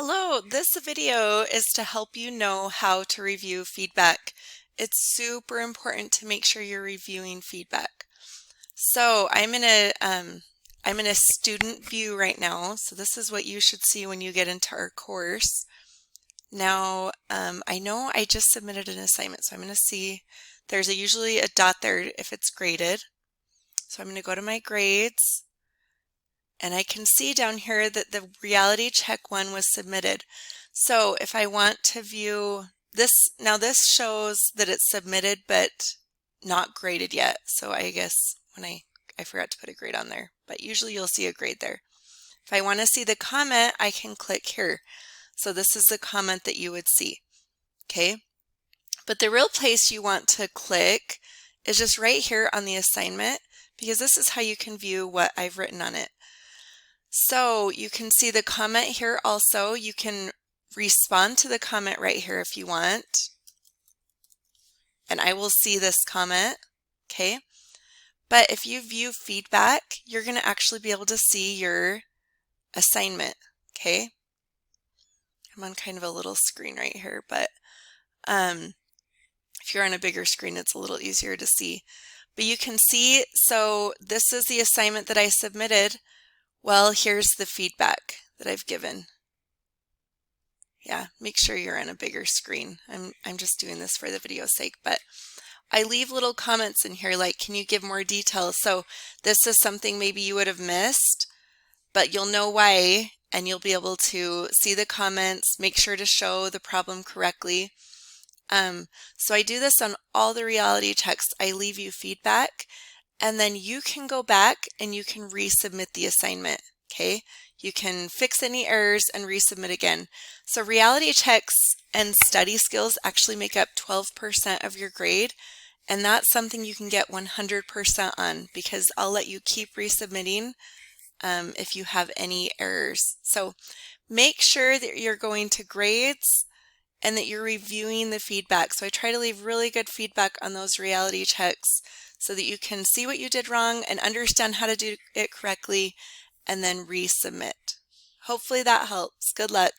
Hello, this video is to help you know how to review feedback. It's super important to make sure you're reviewing feedback. So I'm in a student view right now. So this is what you should see when you get into our course. Now, I know I just submitted an assignment, so I'm going to see there's usually a dot there if it's graded. So I'm going to go to my grades. And I can see down here that the reality check one was submitted. So if I want to view this, now this shows that it's submitted but not graded yet. So I guess I forgot to put a grade on there, but usually you'll see a grade there. If I want to see the comment, I can click here. So this is the comment that you would see. Okay. But the real place you want to click is just right here on the assignment, because this is how you can view what I've written on it. So you can see the comment here also. You can respond to the comment right here if you want. And I will see this comment, okay? But if you view feedback, you're going to actually be able to see your assignment, okay? I'm on kind of a little screen right here, but if you're on a bigger screen, it's a little easier to see. But you can see, so this is the assignment that I submitted. Well, here's the feedback that I've given. Yeah, make sure you're on a bigger screen. I'm just doing this for the video's sake, but I leave little comments in here like, can you give more details? So this is something maybe you would have missed, but you'll know why, and you'll be able to see the comments, make sure to show the problem correctly. So I do this on all the reality checks. I leave you feedback, and then you can go back and you can resubmit the assignment, okay? You can fix any errors and resubmit again. So reality checks and study skills actually make up 12% of your grade, and that's something you can get 100% on, because I'll let you keep resubmitting if you have any errors. So make sure that you're going to grades and that you're reviewing the feedback. So I try to leave really good feedback on those reality checks so that you can see what you did wrong and understand how to do it correctly and then resubmit. Hopefully that helps. Good luck.